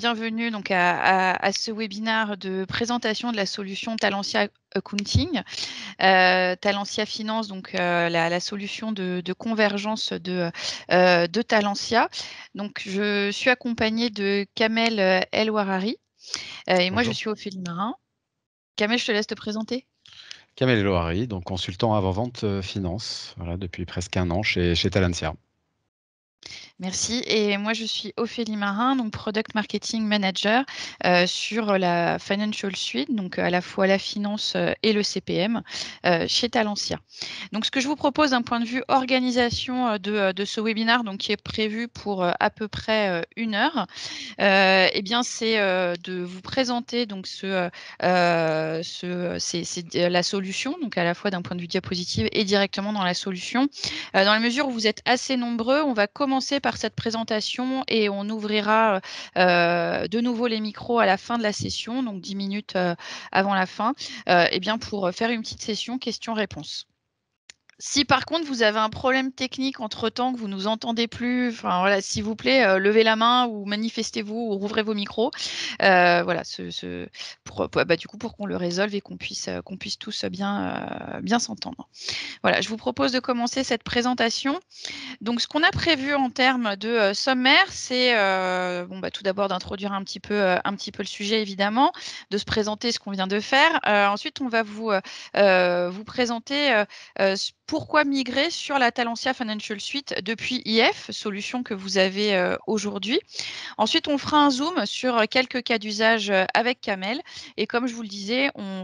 Bienvenue donc à ce webinaire de présentation de la solution Talentia Accounting. Talentia Finance, donc la solution de convergence de Talentia. Donc, je suis accompagnée de Kamel El Ouarari et moi, je Bonjour. suis Ophélie Marin. Kamel, je te laisse te présenter. Kamel El Ouarari, donc consultant avant-vente finance, voilà, depuis presque 1 an chez Talentia. Merci. Et moi, je suis Ophélie Marin, donc Product Marketing Manager sur la Financial Suite, donc à la fois la finance et le CPM chez Talentia. Donc, ce que je vous propose d'un point de vue organisation de ce webinaire, donc qui est prévu pour à peu près 1 heure, eh bien, c'est de vous présenter donc la solution, donc à la fois d'un point de vue diapositive et directement dans la solution. Dans la mesure où vous êtes assez nombreux, on va commencer par cette présentation et on ouvrira de nouveau les micros à la fin de la session, donc 10 minutes avant la fin, eh bien pour faire une petite session questions-réponses. Si par contre vous avez un problème technique entre-temps, que vous ne nous entendez plus, enfin voilà, s'il vous plaît, levez la main ou manifestez-vous ou rouvrez vos micros. Voilà, du coup, pour qu'on le résolve et qu'on puisse tous bien s'entendre. Voilà, je vous propose de commencer cette présentation. Donc, ce qu'on a prévu en termes de sommaire, c'est tout d'abord d'introduire un petit peu le sujet, évidemment, de se présenter ce qu'on vient de faire. Ensuite, on va vous présenter pourquoi migrer sur la Talentia Financial Suite depuis IF, solution que vous avez aujourd'hui. Ensuite, on fera un zoom sur quelques cas d'usage avec Kamel. Et comme je vous le disais, on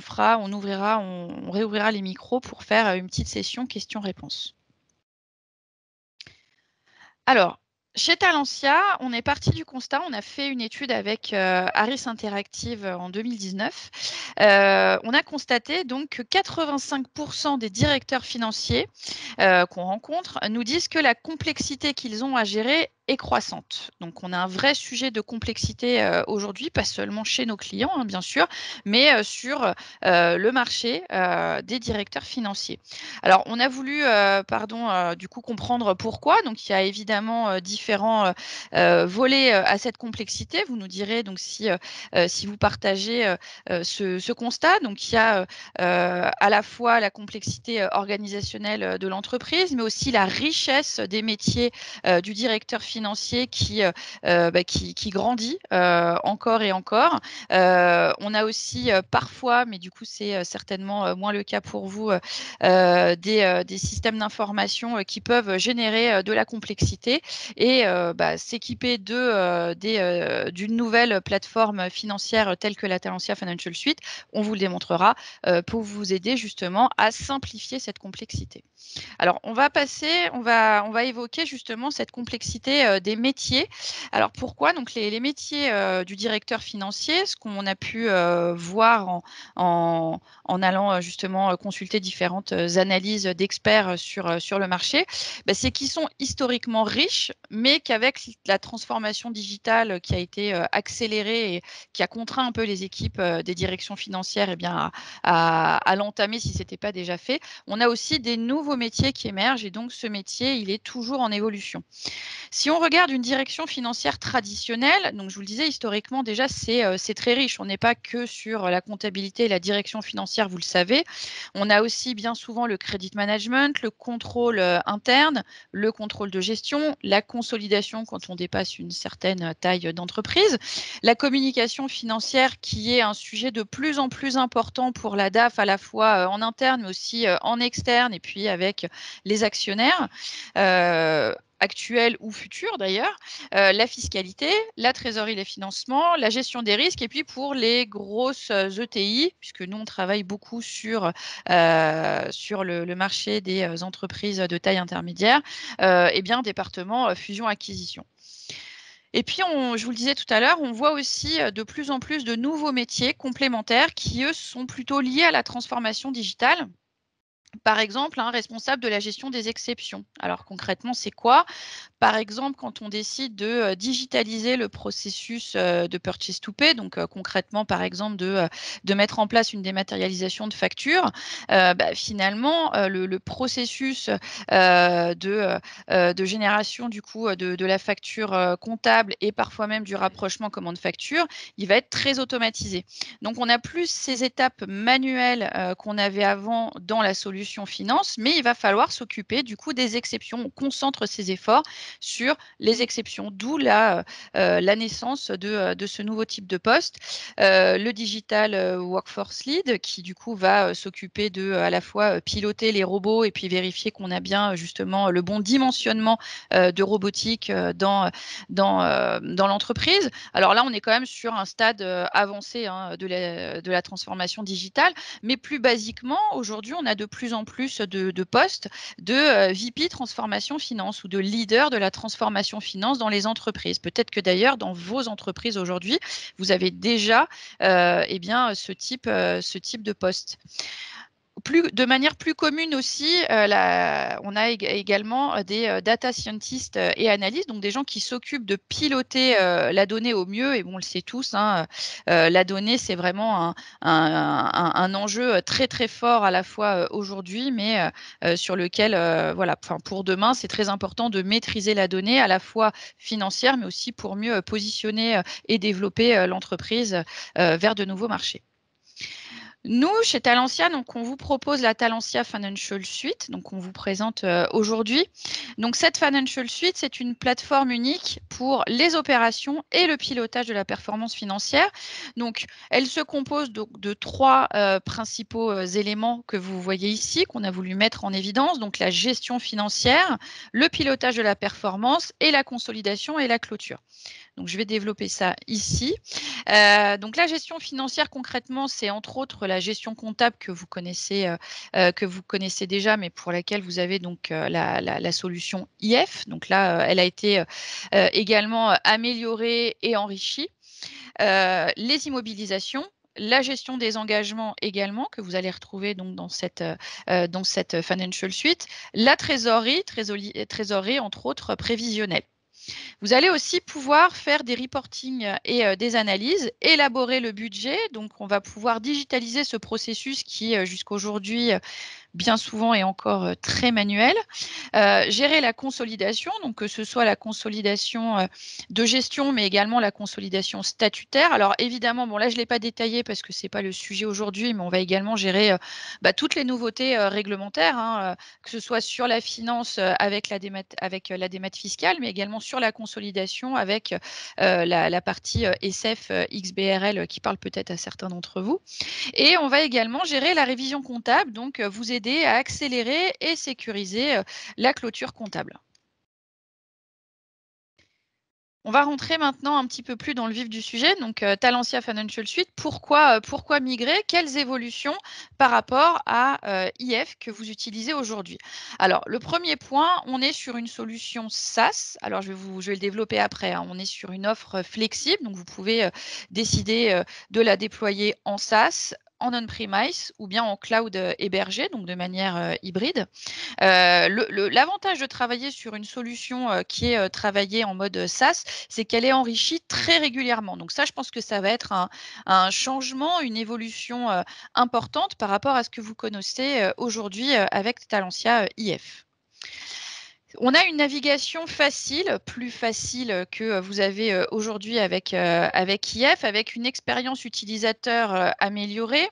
réouvrira les micros pour faire une petite session questions-réponses. Alors, chez Talentia, on est parti du constat, on a fait une étude avec Harris Interactive en 2019. On a constaté donc que 85% des directeurs financiers qu'on rencontre nous disent que la complexité qu'ils ont à gérer est croissante. Donc, on a un vrai sujet de complexité aujourd'hui, pas seulement chez nos clients, hein, bien sûr, mais sur le marché des directeurs financiers. Alors, on a voulu, du coup, comprendre pourquoi. Donc, il y a évidemment différents volets à cette complexité. Vous nous direz donc si vous partagez ce constat. Donc, il y a à la fois la complexité organisationnelle de l'entreprise, mais aussi la richesse des métiers du directeur financier qui grandit encore et encore. On a aussi parfois, mais du coup, c'est certainement moins le cas pour vous, des systèmes d'information qui peuvent générer de la complexité et s'équiper d'une nouvelle plateforme financière telle que la Talentia Financial Suite, on vous le démontrera, pour vous aider justement à simplifier cette complexité. Alors, on va évoquer justement cette complexité des métiers. Alors, pourquoi? Donc, les métiers du directeur financier, ce qu'on a pu voir en allant justement consulter différentes analyses d'experts sur le marché, c'est qu'ils sont historiquement riches, mais qu'avec la transformation digitale qui a été accélérée et qui a contraint un peu les équipes des directions financières à l'entamer si ce n'était pas déjà fait, on a aussi des nouveaux métiers qui émergent et donc ce métier, il est toujours en évolution. Si on regarde une direction financière traditionnelle, donc je vous le disais, historiquement déjà, c'est très riche. On n'est pas que sur la comptabilité et la direction financière, vous le savez. On a aussi bien souvent le credit management, le contrôle interne, le contrôle de gestion, la consolidation quand on dépasse une certaine taille d'entreprise, la communication financière qui est un sujet de plus en plus important pour la DAF, à la fois en interne, mais aussi en externe, et puis avec les actionnaires. Actuelle ou future d'ailleurs, la fiscalité, la trésorerie, les financements, la gestion des risques, et puis pour les grosses ETI, puisque nous on travaille beaucoup sur le marché des entreprises de taille intermédiaire, département fusion-acquisition. Et puis, je vous le disais tout à l'heure, on voit aussi de plus en plus de nouveaux métiers complémentaires qui, eux, sont plutôt liés à la transformation digitale. Par exemple, responsable de la gestion des exceptions. Alors concrètement, c'est quoi? par exemple, quand on décide de digitaliser le processus de purchase to pay, donc concrètement, par exemple, de mettre en place une dématérialisation de factures, finalement, le processus de génération du coup de la facture comptable et parfois même du rapprochement commande-facture, il va être très automatisé. Donc, on n'a plus ces étapes manuelles qu'on avait avant dans la solution finance, mais il va falloir s'occuper du coup des exceptions. On concentre ses efforts sur les exceptions, d'où la naissance de ce nouveau type de poste. Le Digital Workforce Lead, qui du coup va s'occuper de à la fois piloter les robots et puis vérifier qu'on a bien justement le bon dimensionnement de robotique dans l'entreprise. Alors là, on est quand même sur un stade avancé de la transformation digitale, mais plus basiquement, aujourd'hui, on a de plus en plus de postes de VP Transformation Finance ou de leader de la transformation finance dans les entreprises. Peut-être que d'ailleurs, dans vos entreprises aujourd'hui, vous avez déjà ce type de poste. De manière plus commune aussi, on a également des data scientists et analystes, donc des gens qui s'occupent de piloter la donnée au mieux. Et on le sait tous, la donnée, c'est vraiment un enjeu très très fort à la fois aujourd'hui, mais sur lequel, pour demain, c'est très important de maîtriser la donnée à la fois financière, mais aussi pour mieux positionner et développer l'entreprise vers de nouveaux marchés. Nous, chez Talentia, donc, on vous propose la Talentia Financial Suite, donc on vous présente aujourd'hui. Donc cette Financial Suite, c'est une plateforme unique pour les opérations et le pilotage de la performance financière. Donc, elle se compose de trois principaux éléments que vous voyez ici, qu'on a voulu mettre en évidence. Donc, la gestion financière, le pilotage de la performance et la consolidation et la clôture. Donc, je vais développer ça ici. Donc, la gestion financière, concrètement, c'est entre autres la gestion comptable que vous connaissez déjà, mais pour laquelle vous avez donc la solution IF. Donc là, elle a été également améliorée et enrichie. Les immobilisations, la gestion des engagements également, que vous allez retrouver donc dans cette Financial Suite, la trésorerie, entre autres prévisionnelle. Vous allez aussi pouvoir faire des reportings et des analyses, élaborer le budget. Donc, on va pouvoir digitaliser ce processus qui, jusqu'à aujourd'hui, bien souvent est encore très manuel. Gérer la consolidation, donc que ce soit la consolidation de gestion, mais également la consolidation statutaire. Alors évidemment, bon là je ne l'ai pas détaillé parce que ce n'est pas le sujet aujourd'hui, mais on va également gérer toutes les nouveautés réglementaires, que ce soit sur la finance avec la démat fiscale, mais également sur la consolidation avec la partie SF XBRL qui parle peut-être à certains d'entre vous. Et on va également gérer la révision comptable, donc vous aider à accélérer et sécuriser la clôture comptable. On va rentrer maintenant un petit peu plus dans le vif du sujet. Donc, Talentia Financial Suite, pourquoi migrer? Quelles évolutions par rapport à IF que vous utilisez aujourd'hui? Alors, le premier point, on est sur une solution SaaS. Alors, je vais le développer après. On est sur une offre flexible. Donc, vous pouvez décider de la déployer en SaaS, en on-premise ou bien en cloud hébergé, donc de manière hybride. L'avantage de travailler sur une solution qui est travaillée en mode SaaS, c'est qu'elle est enrichie très régulièrement. Donc ça, je pense que ça va être un changement, une évolution importante par rapport à ce que vous connaissez aujourd'hui avec Talentia IF. On a une navigation facile, plus facile que vous avez aujourd'hui avec IF, avec une expérience utilisateur améliorée.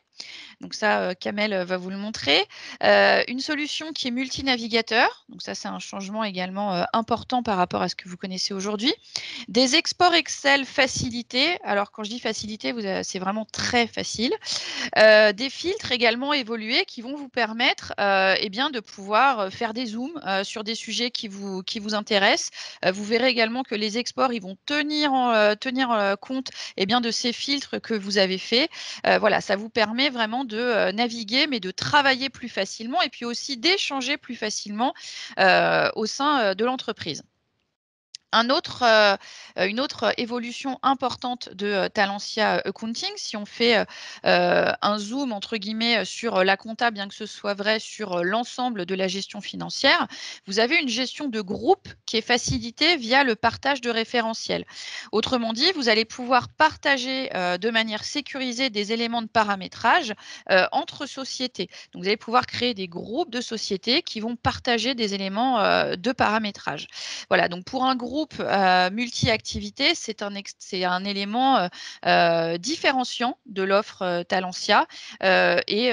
Donc ça, Kamel va vous le montrer. Une solution qui est multinavigateur. Donc ça, c'est un changement également important par rapport à ce que vous connaissez aujourd'hui. Des exports Excel facilités. Alors quand je dis facilité, c'est vraiment très facile. Des filtres également évolués qui vont vous permettre de pouvoir faire des zooms sur des sujets qui vous intéressent. Vous verrez également que les exports, ils vont tenir compte de ces filtres que vous avez faits. Voilà, ça vous permet vraiment de naviguer, mais de travailler plus facilement et puis aussi d'échanger plus facilement au sein de l'entreprise. Une autre évolution importante de Talentia Accounting, si on fait un zoom entre guillemets sur la compta, bien que ce soit vrai sur l'ensemble de la gestion financière, vous avez une gestion de groupe qui est facilitée via le partage de référentiels. Autrement dit, vous allez pouvoir partager de manière sécurisée des éléments de paramétrage entre sociétés. Donc, vous allez pouvoir créer des groupes de sociétés qui vont partager des éléments de paramétrage. Voilà, donc pour un groupe multi-activités, c'est un élément différenciant de l'offre Talentia et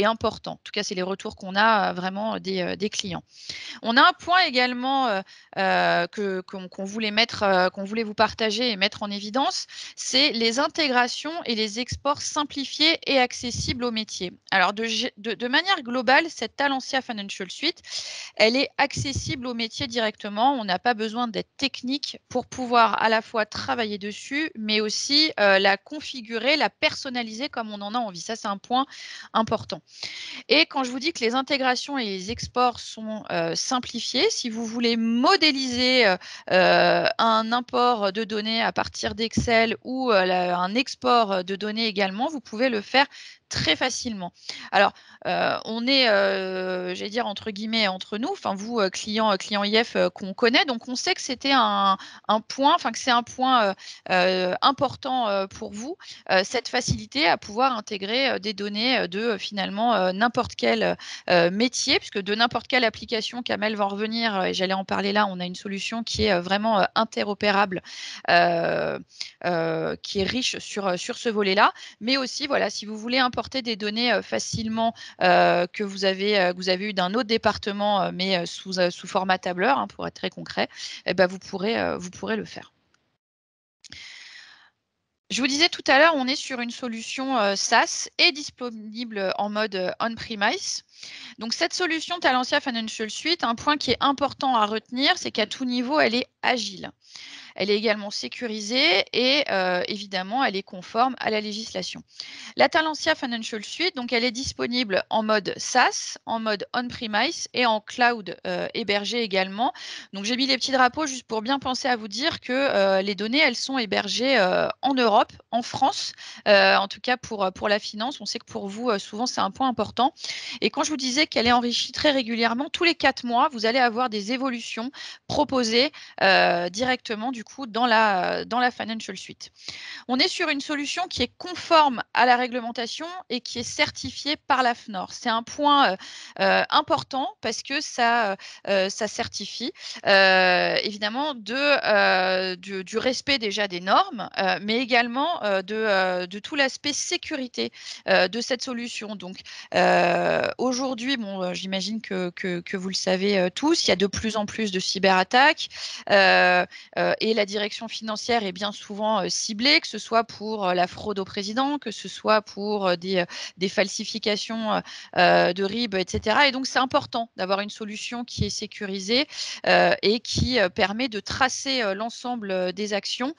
important. En tout cas, c'est les retours qu'on a vraiment des clients. On a un point également qu'on voulait vous partager et mettre en évidence, c'est les intégrations et les exports simplifiés et accessibles aux métiers. Alors, de manière globale, cette Talentia Financial Suite, elle est accessible aux métiers directement. On n'a pas besoin d'être technique pour pouvoir à la fois travailler dessus, mais aussi la configurer, la personnaliser comme on en a envie. Ça, c'est un point important. Et quand je vous dis que les intégrations et les exports sont simplifiés, si vous voulez modéliser un import de données à partir d'Excel ou un export de données également, vous pouvez le faire très facilement. Alors, on est, j'allais dire entre guillemets, entre nous, enfin vous, client IF qu'on connaît, donc on sait que c'était un point, enfin que c'est un point important pour vous, cette facilité à pouvoir intégrer des données de finalement n'importe quel métier, puisque de n'importe quelle application, Kamel va en revenir, et j'allais en parler là, on a une solution qui est vraiment interopérable, qui est riche sur ce volet-là, mais aussi, voilà, si vous voulez importer des données facilement que vous avez eu d'un autre département, mais sous format tableur, hein, pour être très concret, eh ben, vous pourrez le faire. Je vous disais tout à l'heure, on est sur une solution SaaS et disponible en mode on-premise. Donc, cette solution Talentia Financial Suite, un point qui est important à retenir, c'est qu'à tout niveau, elle est agile. Elle est également sécurisée et évidemment, elle est conforme à la législation. La Talentia Financial Suite, donc elle est disponible en mode SaaS, en mode on-premise et en cloud hébergé également. Donc j'ai mis les petits drapeaux juste pour bien penser à vous dire que les données, elles sont hébergées en Europe, en France, en tout cas pour la finance. On sait que pour vous, souvent, c'est un point important. Et quand je vous disais qu'elle est enrichie très régulièrement, tous les 4 mois, vous allez avoir des évolutions proposées directement du coup dans la Financial Suite. On est sur une solution qui est conforme à la réglementation et qui est certifiée par la FNOR. C'est un point important parce que ça certifie évidemment du respect déjà des normes, mais également de tout l'aspect sécurité de cette solution. Donc aujourd'hui, bon, j'imagine que vous le savez tous, il y a de plus en plus de cyberattaques et la direction financière est bien souvent ciblée, que ce soit pour la fraude au président, que ce soit pour des falsifications de RIB, etc. Et donc, c'est important d'avoir une solution qui est sécurisée et qui permet de tracer l'ensemble des actions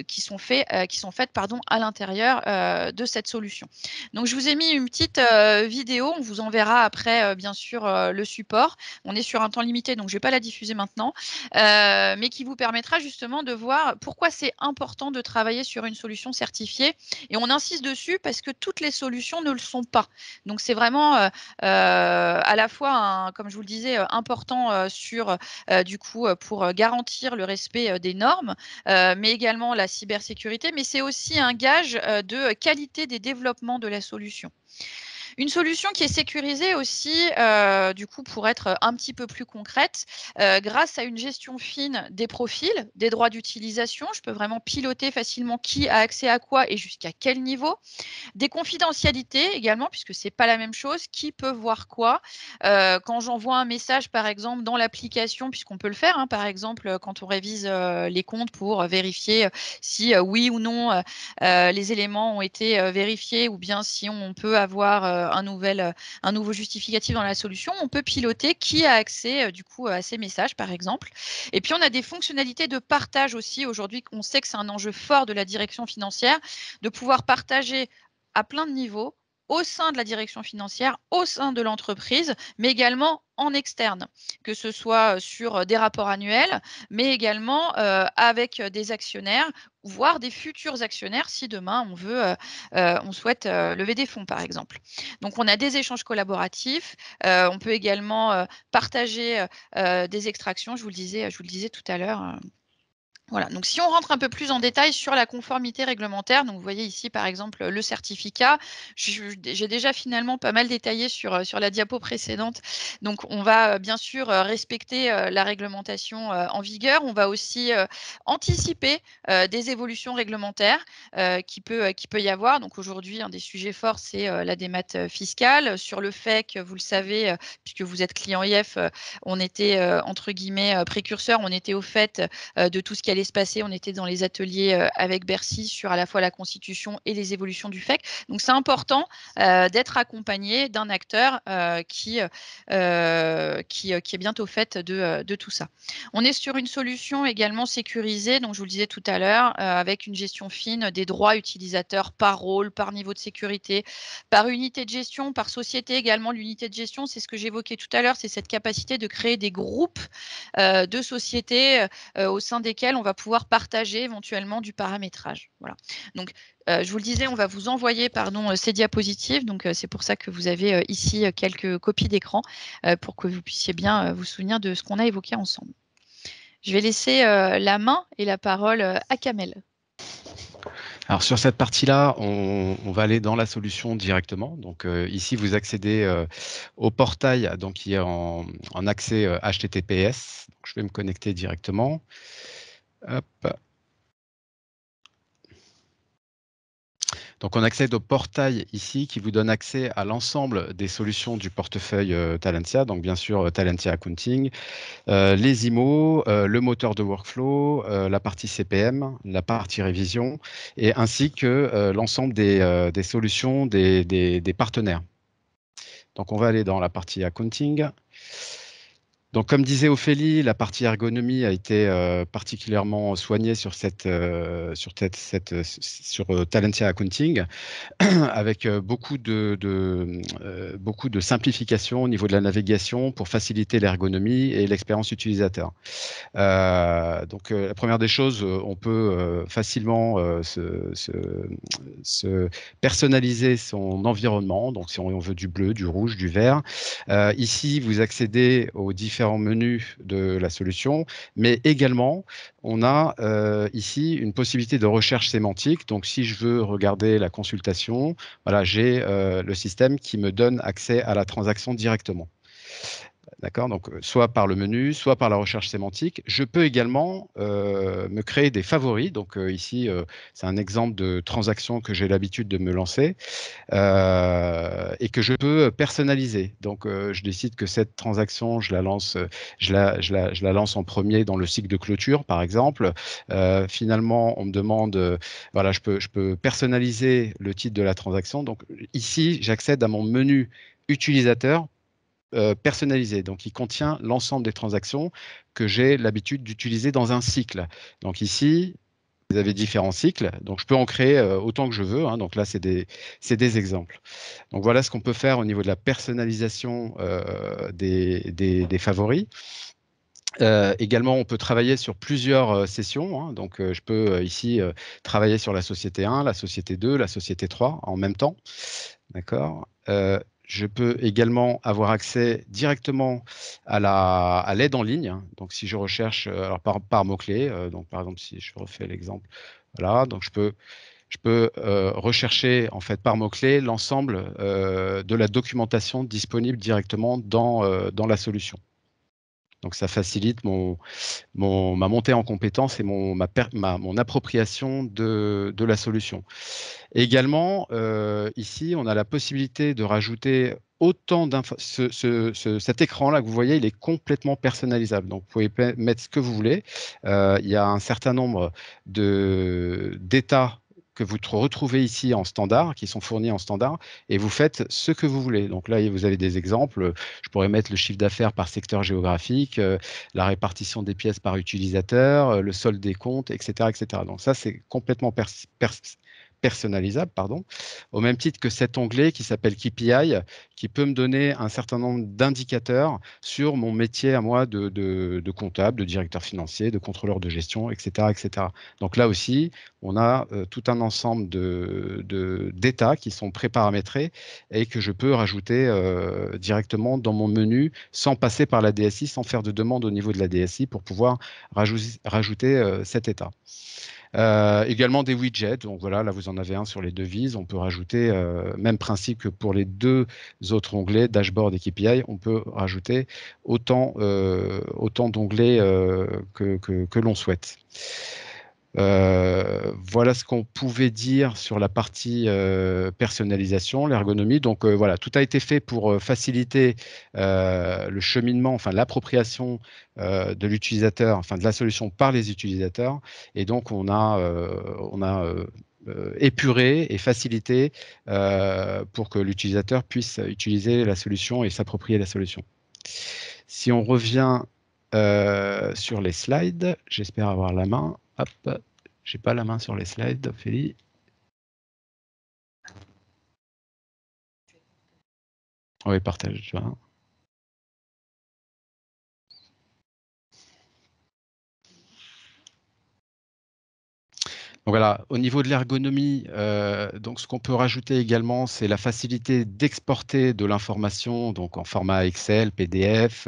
qui sont faites à l'intérieur de cette solution. Donc, je vous ai mis une petite vidéo. On vous enverra après, bien sûr, le support. On est sur un temps limité, donc je ne vais pas la diffuser maintenant, mais qui vous permettra justement de voir pourquoi c'est important de travailler sur une solution certifiée. Et on insiste dessus parce que toutes les solutions ne le sont pas. Donc, c'est vraiment à la fois, comme je vous le disais, important du coup, pour garantir le respect des normes, mais également la cybersécurité, mais c'est aussi un gage de qualité des développements de la solution. Une solution qui est sécurisée aussi, du coup, pour être un petit peu plus concrète, grâce à une gestion fine des profils, des droits d'utilisation. Je peux vraiment piloter facilement qui a accès à quoi et jusqu'à quel niveau. Des confidentialités également, puisque ce n'est pas la même chose. Qui peut voir quoi quand j'envoie un message, par exemple, dans l'application, puisqu'on peut le faire, hein, par exemple, quand on révise les comptes pour vérifier si oui ou non les éléments ont été vérifiés ou bien si on peut avoir un nouveau justificatif dans la solution, on peut piloter qui a accès du coup à ces messages, par exemple. Et puis, on a des fonctionnalités de partage aussi. Aujourd'hui, on sait que c'est un enjeu fort de la direction financière de pouvoir partager à plein de niveaux au sein de la direction financière, au sein de l'entreprise, mais également en externe, que ce soit sur des rapports annuels, mais également avec des actionnaires, voire des futurs actionnaires si demain on souhaite lever des fonds, par exemple. Donc, on a des échanges collaboratifs. On peut également partager des extractions, je vous le disais tout à l'heure. Voilà, donc si on rentre un peu plus en détail sur la conformité réglementaire, donc vous voyez ici par exemple le certificat, j'ai déjà finalement pas mal détaillé sur la diapo précédente. Donc on va bien sûr respecter la réglementation en vigueur, on va aussi anticiper des évolutions réglementaires qui peut y avoir. Donc aujourd'hui, un des sujets forts, c'est la démat fiscale, sur le fait que vous le savez, puisque vous êtes client IF, on était entre guillemets précurseur, on était au fait de tout ce qui allait se passer. On était dans les ateliers avec Bercy sur à la fois la constitution et les évolutions du FEC. Donc c'est important d'être accompagné d'un acteur qui est bien au fait de tout ça. On est sur une solution également sécurisée, donc je vous le disais tout à l'heure, avec une gestion fine des droits utilisateurs par rôle, par niveau de sécurité, par unité de gestion, par société également. L'unité de gestion, c'est ce que j'évoquais tout à l'heure, c'est cette capacité de créer des groupes de sociétés au sein desquels on va pouvoir partager éventuellement du paramétrage. Voilà. Donc, je vous le disais, on va vous envoyer ces diapositives. Donc, c'est pour ça que vous avez ici quelques copies d'écran pour que vous puissiez bien vous souvenir de ce qu'on a évoqué ensemble. Je vais laisser la main et la parole à Kamel. Alors sur cette partie-là, on va aller dans la solution directement. Donc ici, vous accédez au portail donc, qui est en accès HTTPS. Donc, je vais me connecter directement. Hop. Donc on accède au portail ici qui vous donne accès à l'ensemble des solutions du portefeuille Talentia. Donc bien sûr Talentia Accounting, les IMO, le moteur de workflow, la partie CPM, la partie révision, et ainsi que l'ensemble des solutions des partenaires. Donc on va aller dans la partie accounting. Donc, comme disait Ophélie, la partie ergonomie a été particulièrement soignée sur Talentia Accounting, avec beaucoup de simplification au niveau de la navigation pour faciliter l'ergonomie et l'expérience utilisateur. Donc, la première des choses, on peut facilement se personnaliser son environnement. Donc, si on veut du bleu, du rouge, du vert. Ici, vous accédez aux différents menus de la solution, mais également, on a ici une possibilité de recherche sémantique. Donc, si je veux regarder la consultation, voilà, j'ai le système qui me donne accès à la transaction directement. D'accord, donc soit par le menu, soit par la recherche sémantique. Je peux également me créer des favoris. Donc ici, c'est un exemple de transaction que j'ai l'habitude de me lancer et que je peux personnaliser. Donc je décide que cette transaction, je la lance, je la lance en premier dans le cycle de clôture, par exemple. Finalement, on me demande, voilà, je peux personnaliser le titre de la transaction. Donc ici, j'accède à mon menu utilisateur personnalisé. Donc, il contient l'ensemble des transactions que j'ai l'habitude d'utiliser dans un cycle. Donc ici, vous avez différents cycles. Donc, je peux en créer autant que je veux. Hein. Donc là, c'est des exemples. Donc, voilà ce qu'on peut faire au niveau de la personnalisation des favoris. Également, on peut travailler sur plusieurs sessions. Hein. Donc, je peux ici travailler sur la société 1, la société 2, la société 3 en même temps. D'accord. Je peux également avoir accès directement à l'aide en ligne. Donc, si je recherche alors par mots-clés, donc par exemple, si je refais l'exemple, voilà, donc je peux rechercher en fait par mots-clés l'ensemble de la documentation disponible directement dans la solution. Donc, ça facilite ma montée en compétence et mon appropriation de la solution. Également, ici, on a la possibilité de rajouter autant d'infos. Cet écran-là que vous voyez, il est complètement personnalisable. Donc, vous pouvez mettre ce que vous voulez. Il y a un certain nombre d'états que vous retrouvez ici en standard, qui sont fournis en standard, et vous faites ce que vous voulez. Donc là, vous avez des exemples. Je pourrais mettre le chiffre d'affaires par secteur géographique, la répartition des pièces par utilisateur, le solde des comptes, etc., etc. Donc ça, c'est complètement personnalisable, pardon, au même titre que cet onglet qui s'appelle KPI, qui peut me donner un certain nombre d'indicateurs sur mon métier à moi de comptable, de directeur financier, de contrôleur de gestion, etc., etc. Donc là aussi, on a tout un ensemble d'états qui sont préparamétrés et que je peux rajouter directement dans mon menu sans passer par la DSI, sans faire de demande au niveau de la DSI pour pouvoir rajouter cet état. Également des widgets, donc voilà, là vous en avez un sur les devises, on peut rajouter, même principe que pour les deux autres onglets, dashboard et KPI, on peut rajouter autant d'onglets que l'on souhaite. Voilà ce qu'on pouvait dire sur la partie personnalisation, l'ergonomie. Donc voilà, tout a été fait pour faciliter le cheminement, enfin l'appropriation de l'utilisateur, enfin de la solution par les utilisateurs. Et donc on a épuré et facilité pour que l'utilisateur puisse utiliser la solution et s'approprier la solution. Si on revient sur les slides, j'espère avoir la main. Hop, j'ai pas la main sur les slides, Ophélie. Oui, partage, tu vois. Donc voilà, au niveau de l'ergonomie, donc ce qu'on peut rajouter également, c'est la facilité d'exporter de l'information, donc en format Excel, PDF,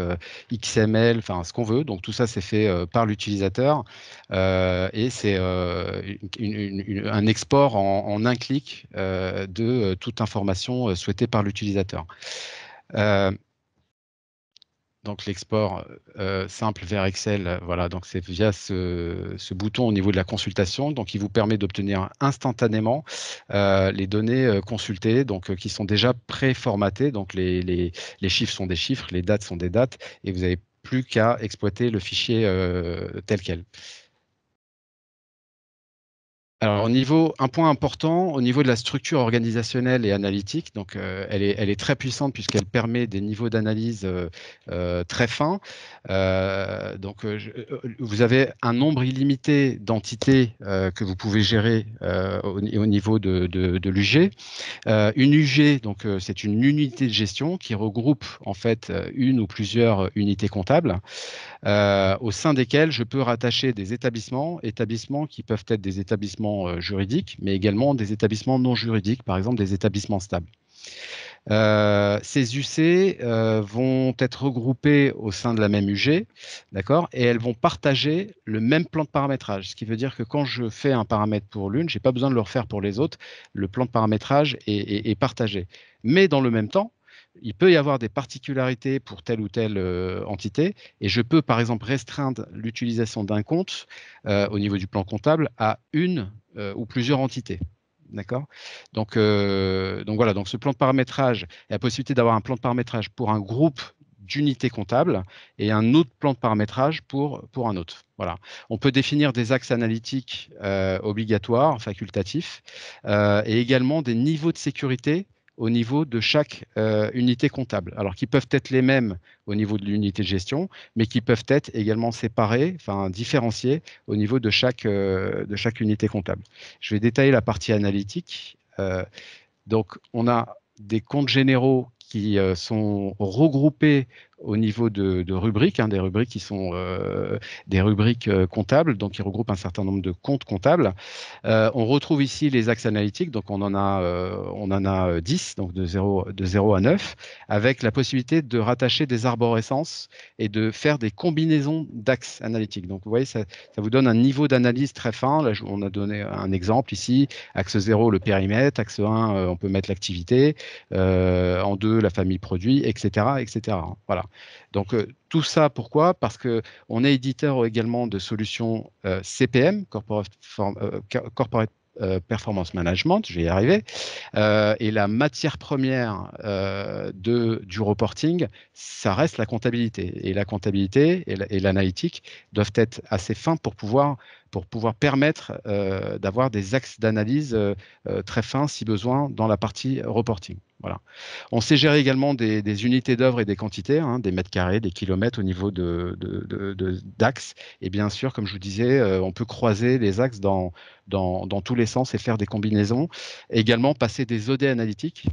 XML, enfin ce qu'on veut. Donc tout ça, c'est fait par l'utilisateur et c'est un export en un clic de toute information souhaitée par l'utilisateur. Donc l'export simple vers Excel, voilà, donc c'est via ce bouton au niveau de la consultation, donc il vous permet d'obtenir instantanément les données consultées, donc qui sont déjà préformatées, donc les chiffres sont des chiffres, les dates sont des dates, et vous n'avez plus qu'à exploiter le fichier tel quel. Alors, un point important, au niveau de la structure organisationnelle et analytique, donc elle est très puissante puisqu'elle permet des niveaux d'analyse très fins. Vous avez un nombre illimité d'entités que vous pouvez gérer au niveau de l'UG. Une UG, donc c'est une unité de gestion qui regroupe en fait une ou plusieurs unités comptables. Au sein desquels je peux rattacher des établissements qui peuvent être des établissements juridiques, mais également des établissements non juridiques, par exemple des établissements stables. Ces UC vont être regroupées au sein de la même UG, d'accord, et elles vont partager le même plan de paramétrage, ce qui veut dire que quand je fais un paramètre pour l'une, je n'ai pas besoin de le refaire pour les autres, le plan de paramétrage est partagé. Mais dans le même temps, il peut y avoir des particularités pour telle ou telle entité, et je peux par exemple restreindre l'utilisation d'un compte au niveau du plan comptable à une ou plusieurs entités. D'accord. Donc voilà, donc ce plan de paramétrage, il y a la possibilité d'avoir un plan de paramétrage pour un groupe d'unités comptables et un autre plan de paramétrage pour un autre. Voilà. On peut définir des axes analytiques obligatoires, facultatifs, et également des niveaux de sécurité au niveau de chaque unité comptable. Alors, qui peuvent être les mêmes au niveau de l'unité de gestion, mais qui peuvent être également séparés, enfin différenciés au niveau de chaque unité comptable. Je vais détailler la partie analytique. Donc, on a des comptes généraux qui sont regroupés au niveau de rubriques, des rubriques qui sont des rubriques comptables, donc qui regroupent un certain nombre de comptes comptables. On retrouve ici les axes analytiques, donc on en a 10, donc de 0 à 9, avec la possibilité de rattacher des arborescences et de faire des combinaisons d'axes analytiques. Donc vous voyez, ça vous donne un niveau d'analyse très fin. Là, on a donné un exemple ici, axe 0, le périmètre, axe 1, on peut mettre l'activité, en 2, la famille produit, etc., etc. Voilà. Donc tout ça, pourquoi? Parce qu'on est éditeur également de solutions CPM, Corporate Performance Management, je vais y arriver, et la matière première du reporting, ça reste la comptabilité. Et la comptabilité et l'analytique doivent être assez fins pour pouvoir permettre d'avoir des axes d'analyse très fins, si besoin, dans la partie reporting. Voilà. On sait gérer également des unités d'œuvre et des quantités, hein, des mètres carrés, des kilomètres au niveau d'axes. Et bien sûr, comme je vous disais, on peut croiser les axes dans tous les sens et faire des combinaisons. Également, passer des OD analytiques.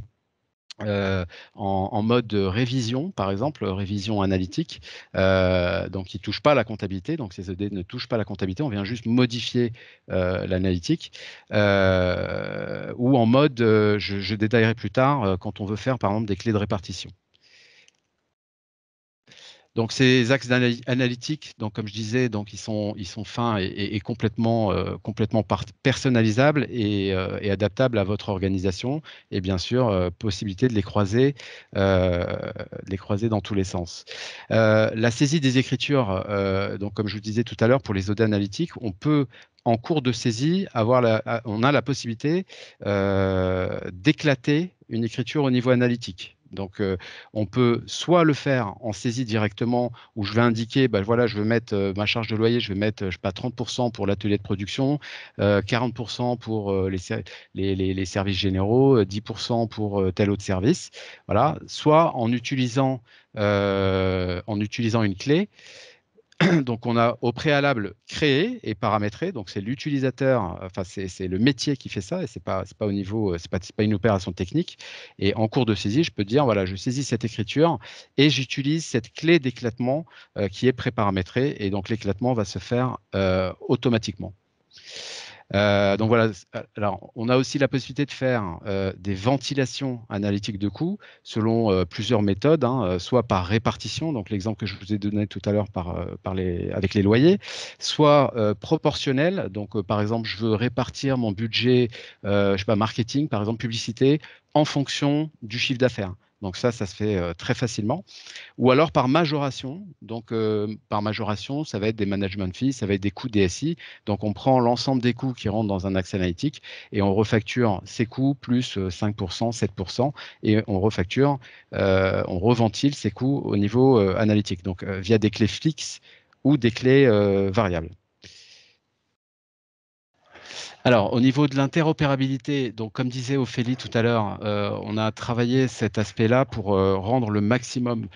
En mode révision, par exemple, révision analytique, donc qui ne touche pas à la comptabilité, donc ces OD ne touchent pas à la comptabilité, on vient juste modifier l'analytique, ou en mode, je détaillerai plus tard, quand on veut faire par exemple des clés de répartition. Donc ces axes analytiques, donc comme je disais, donc ils sont fins et complètement, personnalisables et adaptables à votre organisation. Et bien sûr, possibilité de les croiser dans tous les sens. La saisie des écritures, donc comme je vous disais tout à l'heure, pour les OD analytiques, on peut en cours de saisie on a la possibilité d'éclater une écriture au niveau analytique. Donc, on peut soit le faire en saisie directement, où je vais indiquer, ben voilà, je veux mettre ma charge de loyer, je vais mettre, je sais pas, 30% pour l'atelier de production, 40% pour les services généraux, 10% pour tel autre service. Voilà. Soit en utilisant une clé. Donc, on a au préalable créé et paramétré. Donc, c'est l'utilisateur, enfin, c'est le métier qui fait ça et c'est pas au niveau, c'est pas une opération technique. Et en cours de saisie, je peux dire, voilà, je saisis cette écriture et j'utilise cette clé d'éclatement qui est préparamétrée. Et donc, l'éclatement va se faire automatiquement. Donc voilà, alors on a aussi la possibilité de faire des ventilations analytiques de coûts selon plusieurs méthodes, hein, soit par répartition, donc l'exemple que je vous ai donné tout à l'heure avec les loyers, soit proportionnel, donc par exemple je veux répartir mon budget, je sais pas, marketing, par exemple publicité, en fonction du chiffre d'affaires. Donc ça se fait très facilement. Ou alors par majoration. Donc, par majoration, ça va être des management fees, ça va être des coûts DSI. Donc, on prend l'ensemble des coûts qui rentrent dans un axe analytique et on refacture ces coûts plus 5%, 7% et on refacture, on reventile ces coûts au niveau analytique. Donc, via des clés fixes ou des clés variables. Alors, au niveau de l'interopérabilité, donc comme disait Ophélie tout à l'heure, on a travaillé cet aspect-là pour rendre le maximum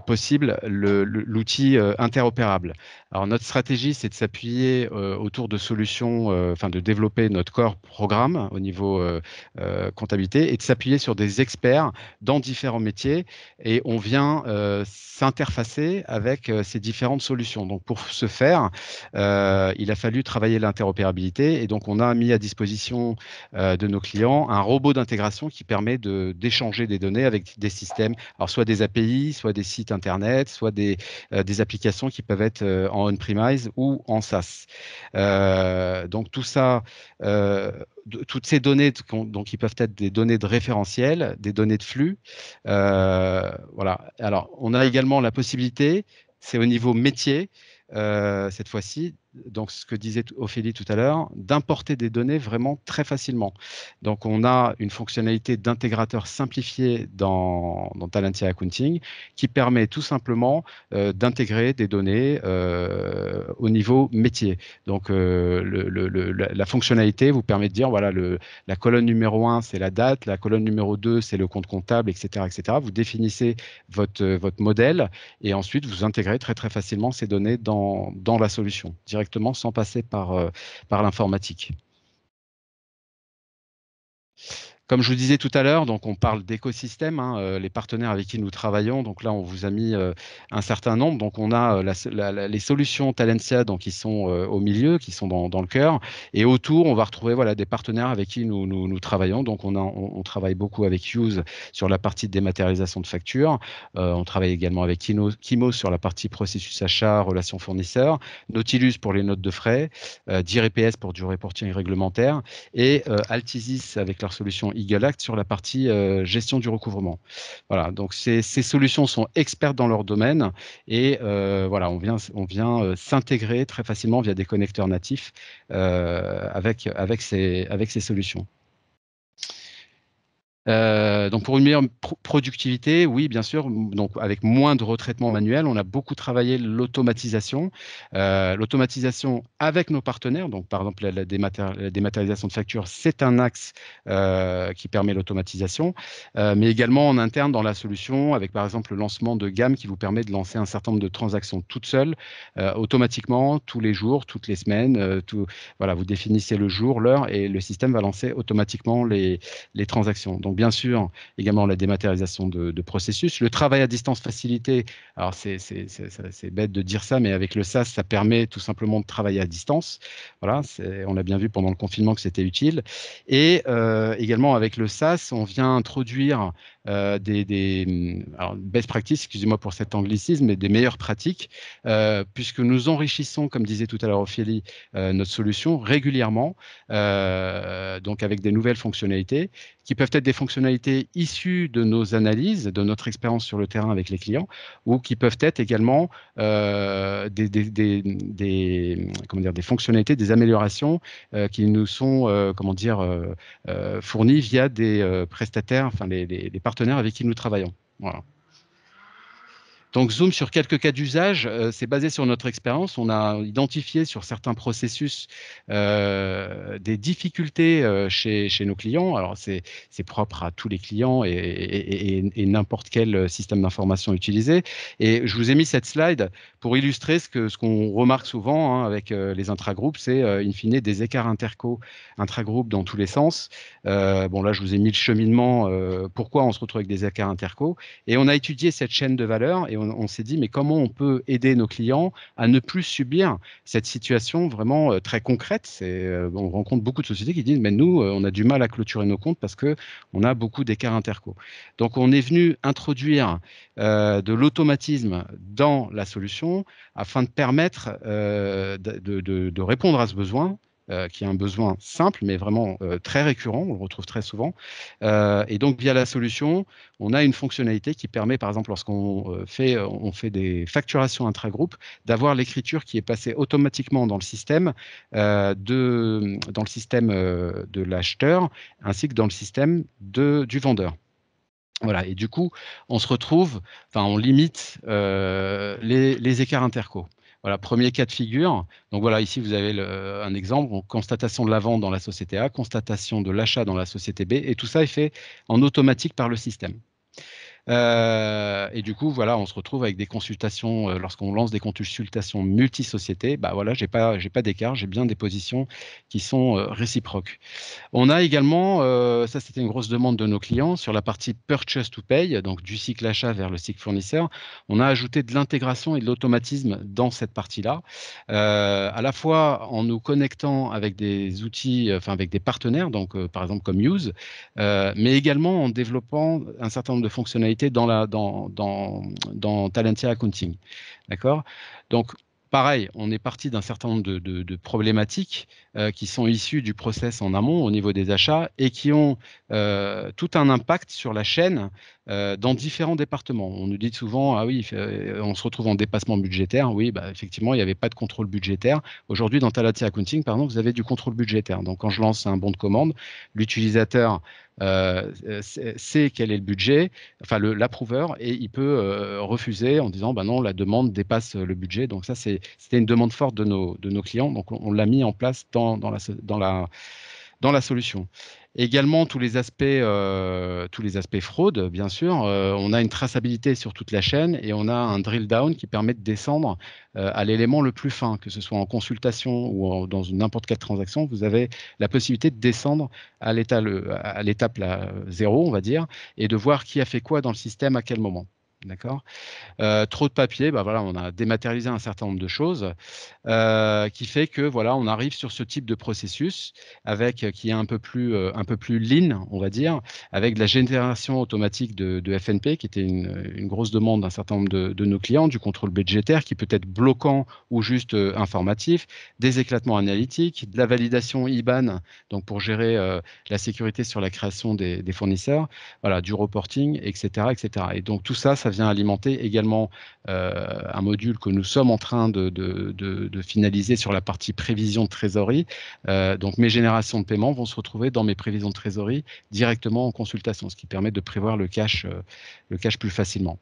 possible l'outil interopérable. Alors, notre stratégie, c'est de s'appuyer autour de solutions, enfin de développer notre corps programme au niveau comptabilité et de s'appuyer sur des experts dans différents métiers et on vient s'interfacer avec ces différentes solutions. Donc, pour ce faire, il a fallu travailler l'interopérabilité et donc on a mis à disposition de nos clients un robot d'intégration qui permet d'échanger des données avec des systèmes, alors soit des API, soit des sites internet, soit des applications qui peuvent être en on-premise ou en SaaS. Donc tout ça, toutes ces données, donc qui peuvent être des données de référentiel, des données de flux. Voilà. Alors on a également la possibilité, c'est au niveau métier, cette fois-ci, donc ce que disait Ophélie tout à l'heure, d'importer des données vraiment très facilement. Donc, on a une fonctionnalité d'intégrateur simplifié dans Talentia Accounting qui permet tout simplement d'intégrer des données au niveau métier. Donc, la fonctionnalité vous permet de dire, voilà, la colonne numéro 1, c'est la date, la colonne numéro 2, c'est le compte comptable, etc., etc. Vous définissez votre modèle et ensuite, vous intégrez très, très facilement ces données dans la solution, directement sans passer par l'informatique. Comme je vous disais tout à l'heure, donc on parle d'écosystème, hein, les partenaires avec qui nous travaillons. Donc là, on vous a mis un certain nombre. Donc on a les solutions Talentia, donc qui sont au milieu, qui sont dans le cœur, et autour, on va retrouver voilà des partenaires avec qui nous travaillons. Donc on travaille beaucoup avec Use sur la partie de dématérialisation de factures. On travaille également avec Kimo sur la partie processus achat, relations fournisseurs, Nautilus pour les notes de frais, DIREPS pour du reporting réglementaire et Altisis avec leur solution Eagle Act sur la partie gestion du recouvrement. Voilà, donc ces solutions sont expertes dans leur domaine et voilà, on vient s'intégrer très facilement via des connecteurs natifs avec ces solutions. Donc pour une meilleure productivité, oui, bien sûr, donc avec moins de retraitement manuel, on a beaucoup travaillé l'automatisation. L'automatisation avec nos partenaires, donc par exemple la dématérialisation de factures, c'est un axe qui permet l'automatisation, mais également en interne dans la solution, avec par exemple le lancement de gamme qui vous permet de lancer un certain nombre de transactions toutes seules, automatiquement, tous les jours, toutes les semaines. Voilà, vous définissez le jour, l'heure, et le système va lancer automatiquement les transactions. Donc, bien sûr, également la dématérialisation de processus. Le travail à distance facilité, alors c'est bête de dire ça, mais avec le SaaS, ça permet tout simplement de travailler à distance. Voilà, on a bien vu pendant le confinement que c'était utile. Et également avec le SaaS, on vient introduire alors, best practices, excusez-moi pour cet anglicisme, mais des meilleures pratiques, puisque nous enrichissons, comme disait tout à l'heure Ophélie, notre solution régulièrement, donc avec des nouvelles fonctionnalités qui peuvent être des fonctionnalités issues de nos analyses, de notre expérience sur le terrain avec les clients, ou qui peuvent être également comment dire, des fonctionnalités, des améliorations qui nous sont fournies via des prestataires, enfin les partenaires avec qui nous travaillons. Voilà. Donc, Zoom sur quelques cas d'usage, c'est basé sur notre expérience. On a identifié sur certains processus des difficultés chez nos clients. Alors, c'est propre à tous les clients et n'importe quel système d'information utilisé. Et je vous ai mis cette slide pour illustrer ce qu'on remarque souvent avec les intragroupes, c'est in fine des écarts intragroupes dans tous les sens. Bon, là, je vous ai mis le cheminement, pourquoi on se retrouve avec des écarts interco. Et on a étudié cette chaîne de valeur et on s'est dit, mais comment on peut aider nos clients à ne plus subir cette situation vraiment très concrète. On rencontre beaucoup de sociétés qui disent, mais nous, on a du mal à clôturer nos comptes parce qu'on a beaucoup d'écarts interco. Donc, on est venu introduire de l'automatisme dans la solution afin de permettre de répondre à ce besoin qui est un besoin simple, mais vraiment très récurrent, on le retrouve très souvent. Et donc, via la solution, on a une fonctionnalité qui permet, par exemple, lorsqu'on on fait des facturations intra-groupe, d'avoir l'écriture qui est passée automatiquement dans le système, de l'acheteur, ainsi que dans le système du vendeur. Voilà, et du coup, on se retrouve, enfin, on limite les écarts interco. Voilà, premier cas de figure. Donc voilà, ici vous avez un exemple, constatation de la vente dans la société A, constatation de l'achat dans la société B, et tout ça est fait en automatique par le système. Et du coup, voilà, on se retrouve avec des consultations, lorsqu'on lance des consultations multi-sociétés, bah voilà, j'ai pas d'écart, j'ai bien des positions qui sont réciproques. On a également, ça c'était une grosse demande de nos clients, sur la partie purchase to pay, donc du cycle achat vers le cycle fournisseur, on a ajouté de l'intégration et de l'automatisme dans cette partie-là, à la fois en nous connectant avec des outils, enfin avec des partenaires, donc par exemple comme Use, mais également en développant un certain nombre de fonctionnalités dans Talentia Accounting. D'accord? Donc, pareil, on est parti d'un certain nombre de problématiques qui sont issues du process en amont au niveau des achats et qui ont tout un impact sur la chaîne dans différents départements. On nous dit souvent, ah oui, on se retrouve en dépassement budgétaire. Oui, bah, effectivement, il n'y avait pas de contrôle budgétaire. Aujourd'hui, dans Talentia Accounting, par exemple, vous avez du contrôle budgétaire. Donc, quand je lance un bon de commande, l'utilisateur sait quel est le budget, enfin l'approuveur, et il peut refuser en disant, bah non, la demande dépasse le budget. Donc ça, c'était une demande forte de nos clients. Donc on l'a mis en place dans la solution. Également, tous les aspects fraude, bien sûr. On a une traçabilité sur toute la chaîne et on a un drill down qui permet de descendre à l'élément le plus fin, que ce soit en consultation ou dans n'importe quelle transaction. Vous avez la possibilité de descendre à l'étape 0, on va dire, et de voir qui a fait quoi dans le système à quel moment. D'accord. Trop de papier, bah voilà, on a dématérialisé un certain nombre de choses qui fait que voilà, on arrive sur ce type de processus qui est un peu plus lean, on va dire, avec de la génération automatique de FNP, qui était une grosse demande d'un certain nombre de nos clients, du contrôle budgétaire qui peut être bloquant ou juste informatif, des éclatements analytiques, de la validation IBAN, donc pour gérer la sécurité sur la création des fournisseurs, voilà, du reporting, etc., etc. Et donc tout ça ça vient alimenter également un module que nous sommes en train de finaliser sur la partie prévision de trésorerie. Donc mes générations de paiement vont se retrouver dans mes prévisions de trésorerie directement en consultation, ce qui permet de prévoir le cash plus facilement.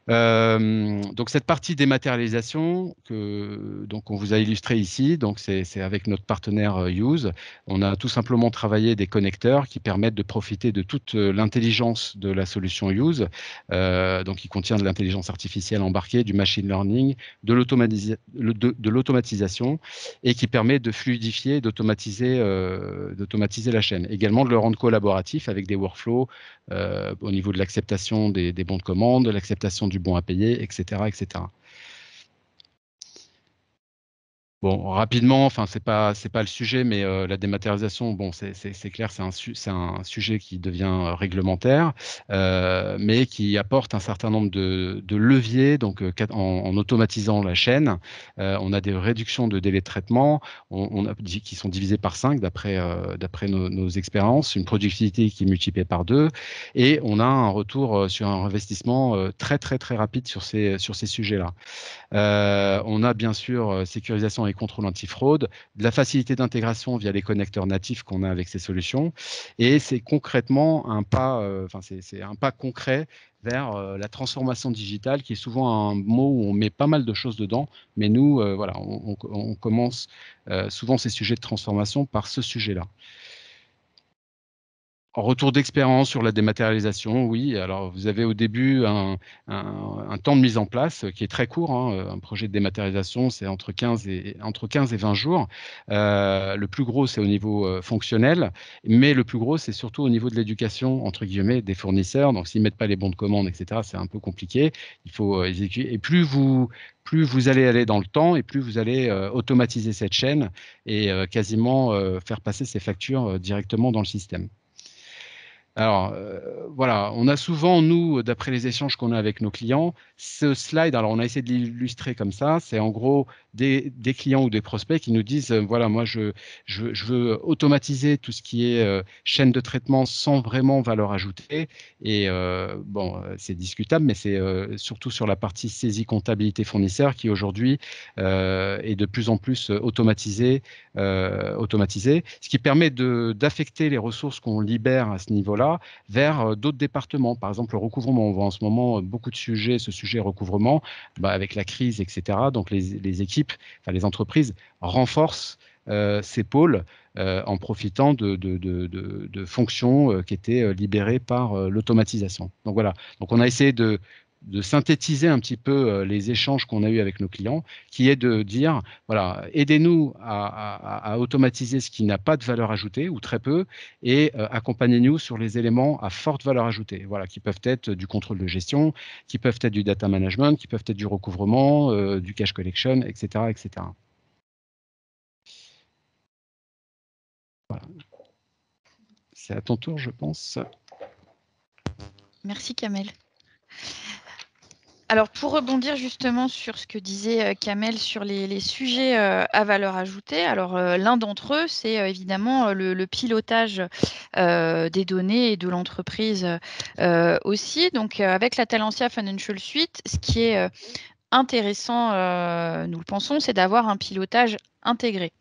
Donc cette partie dématérialisation donc on vous a illustré ici, donc c'est avec notre partenaire Use. On a tout simplement travaillé des connecteurs qui permettent de profiter de toute l'intelligence de la solution Use, donc qui contient de l'intelligence artificielle embarquée, du machine learning, de l'automatisation et qui permet de fluidifier, d'automatiser la chaîne. Également de le rendre collaboratif avec des workflows au niveau de l'acceptation des bons de commande, l'acceptation du bon à payer, etc., etc. Bon, rapidement, enfin, c'est pas le sujet, mais la dématérialisation, bon, c'est clair, c'est un sujet qui devient réglementaire, mais qui apporte un certain nombre de leviers. Donc, en automatisant la chaîne, on a des réductions de délai de traitement, on a dit qui sont divisés par 5 d'après nos expériences, une productivité qui est multipliée par 2, et on a un retour sur un investissement très rapide sur ces sujets-là. On a bien sûr sécurisation et contrôle antifraude, de la facilité d'intégration via les connecteurs natifs qu'on a avec ces solutions. Et c'est concrètement un pas, c'est un pas concret vers la transformation digitale, qui est souvent un mot où on met pas mal de choses dedans. Mais nous, voilà, on commence souvent ces sujets de transformation par ce sujet-là. En retour d'expérience sur la dématérialisation, oui. Alors, vous avez au début un temps de mise en place qui est très court, hein. Un projet de dématérialisation, c'est entre 15 et 20 jours. Le plus gros, c'est au niveau fonctionnel, mais le plus gros, c'est surtout au niveau de l'éducation, entre guillemets, des fournisseurs. Donc, s'ils ne mettent pas les bons de commande, etc., c'est un peu compliqué. Il faut exécuter. Et plus vous allez aller dans le temps et plus vous allez automatiser cette chaîne et quasiment faire passer ces factures directement dans le système. Alors, voilà, on a souvent, nous, d'après les échanges qu'on a avec nos clients, ce slide, alors on a essayé de l'illustrer comme ça, c'est en gros des clients ou des prospects qui nous disent, voilà, moi, je veux automatiser tout ce qui est chaîne de traitement sans vraiment valeur ajoutée. Et bon, c'est discutable, mais c'est surtout sur la partie saisie comptabilité fournisseur qui aujourd'hui est de plus en plus automatisée, ce qui permet d'affecter les ressources qu'on libère à ce niveau-là vers d'autres départements. Par exemple, le recouvrement. On voit en ce moment beaucoup de sujets, ce sujet recouvrement, avec la crise, etc. Donc, les équipes, enfin, les entreprises renforcent ces pôles en profitant de fonctions qui étaient libérées par l'automatisation. Donc, voilà. Donc, on a essayé de synthétiser un petit peu les échanges qu'on a eus avec nos clients, qui est de dire, voilà, aidez-nous à automatiser ce qui n'a pas de valeur ajoutée ou très peu, et accompagnez-nous sur les éléments à forte valeur ajoutée, voilà, qui peuvent être du contrôle de gestion, qui peuvent être du data management, qui peuvent être du recouvrement, du cash collection, etc., etc. Voilà. C'est à ton tour, je pense. Merci Kamel. Alors, pour rebondir justement sur ce que disait Kamel sur les sujets à valeur ajoutée, alors l'un d'entre eux, c'est évidemment le pilotage des données et de l'entreprise aussi. Donc, avec la Talentia Financial Suite, ce qui est intéressant, nous le pensons, c'est d'avoir un pilotage intégré.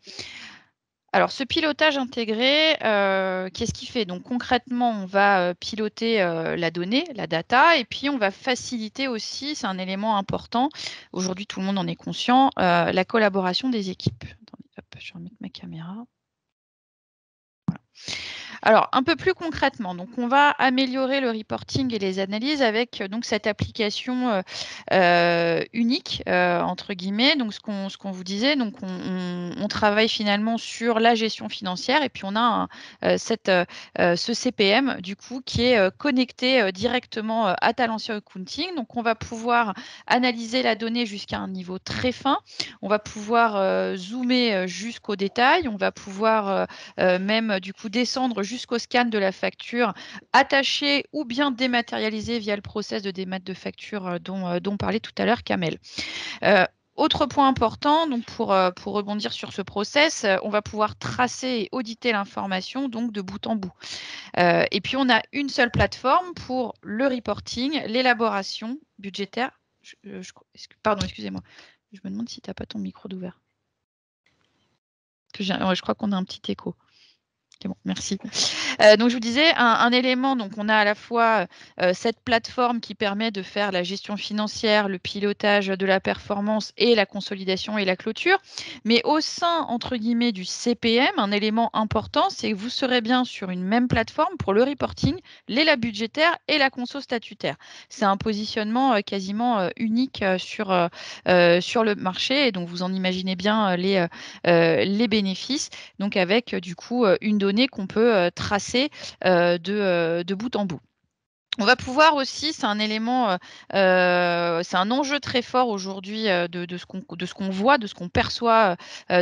Alors, ce pilotage intégré, qu'est-ce qu'il fait? Donc, concrètement, on va piloter la donnée, la data, et puis on va faciliter aussi, c'est un élément important, aujourd'hui tout le monde en est conscient, la collaboration des équipes. Attendez, hop, je vais remettre ma caméra. Voilà. Alors, un peu plus concrètement, donc on va améliorer le reporting et les analyses avec donc cette application unique entre guillemets. Donc, ce qu'on vous disait, donc on travaille finalement sur la gestion financière et puis on a ce CPM du coup qui est connecté directement à Talentia Accounting. Donc, on va pouvoir analyser la donnée jusqu'à un niveau très fin. On va pouvoir zoomer jusqu'au détail. On va pouvoir même du coup descendre jusqu'au scan de la facture, attaché ou bien dématérialisé via le process de démat de facture dont parlait tout à l'heure Kamel. Autre point important, donc pour rebondir sur ce process, on va pouvoir tracer et auditer l'information donc de bout en bout. Et puis on a une seule plateforme pour le reporting, l'élaboration budgétaire. Pardon, excusez-moi. Je me demande si tu n'as pas ton micro d'ouvert. Je crois qu'on a un petit écho. Okay, bon, merci. Donc je vous disais, un élément, donc on a à la fois cette plateforme qui permet de faire la gestion financière, le pilotage de la performance et la consolidation et la clôture. Mais au sein, entre guillemets, du CPM, un élément important, c'est que vous serez bien sur une même plateforme pour le reporting, l'éla budgétaire et la conso statutaire. C'est un positionnement quasiment unique sur le marché, et donc vous en imaginez bien les bénéfices, donc avec du coup une donnée qu'on peut tracer de bout en bout. On va pouvoir aussi, c'est un élément, c'est un enjeu très fort aujourd'hui de ce qu'on voit, de ce qu'on perçoit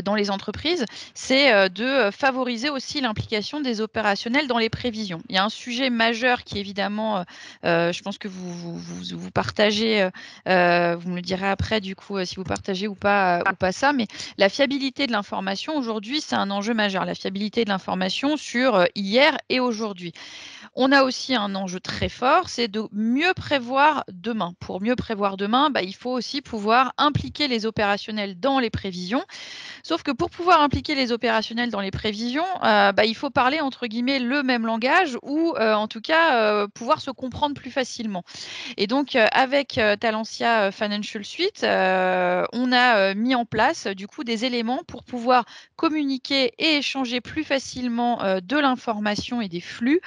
dans les entreprises, c'est de favoriser aussi l'implication des opérationnels dans les prévisions. Il y a un sujet majeur qui évidemment, je pense que vous partagez, vous me le direz après du coup si vous partagez ou pas ça, mais la fiabilité de l'information aujourd'hui, c'est un enjeu majeur. La fiabilité de l'information sur hier et aujourd'hui. On a aussi un enjeu très fort, c'est de mieux prévoir demain. Pour mieux prévoir demain, il faut aussi pouvoir impliquer les opérationnels dans les prévisions. Sauf que pour pouvoir impliquer les opérationnels dans les prévisions, il faut parler entre guillemets le même langage ou en tout cas pouvoir se comprendre plus facilement. Et donc, avec Talentia Financial Suite, on a mis en place du coup des éléments pour pouvoir communiquer et échanger plus facilement de l'information et des flux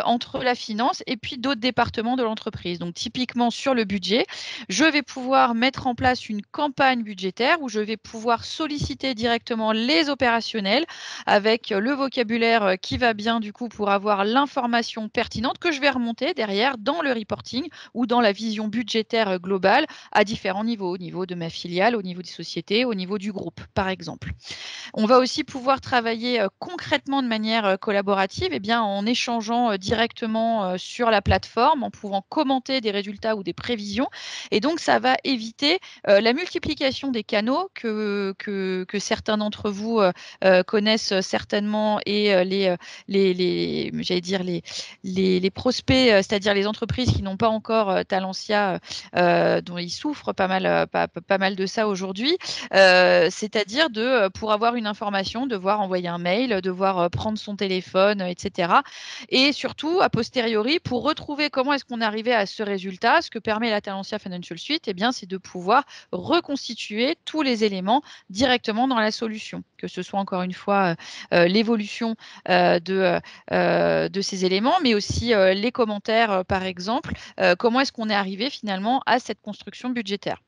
entre la finance et puis d'autres départements de l'entreprise. Donc, typiquement sur le budget, je vais pouvoir mettre en place une campagne budgétaire où je vais pouvoir solliciter directement les opérationnels avec le vocabulaire qui va bien du coup pour avoir l'information pertinente que je vais remonter derrière dans le reporting ou dans la vision budgétaire globale à différents niveaux, au niveau de ma filiale, au niveau des sociétés, au niveau du groupe, par exemple. On va aussi pouvoir travailler concrètement de manière collaborative en échangeant directement sur la plateforme, en pouvant commenter des résultats ou des prévisions. Et donc, ça va éviter la multiplication des canaux que certains d'entre vous connaissent certainement et j'allais dire les prospects, c'est-à-dire les entreprises qui n'ont pas encore Talentia, dont ils souffrent pas mal de ça aujourd'hui, c'est-à-dire pour avoir une information, devoir envoyer un mail, devoir prendre son téléphone, etc. Et surtout, a posteriori, pour retrouver comment est-ce qu'on est arrivé à ce résultat, ce que permet la Talentia Financial Suite, c'est de pouvoir reconstituer tous les éléments directement dans la solution, que ce soit encore une fois l'évolution de ces éléments, mais aussi les commentaires, par exemple, comment est-ce qu'on est arrivé finalement à cette construction budgétaire.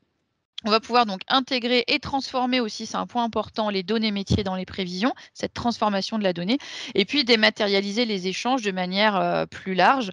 On va pouvoir donc intégrer et transformer aussi, c'est un point important, les données métiers dans les prévisions, cette transformation de la donnée, et puis dématérialiser les échanges de manière plus large.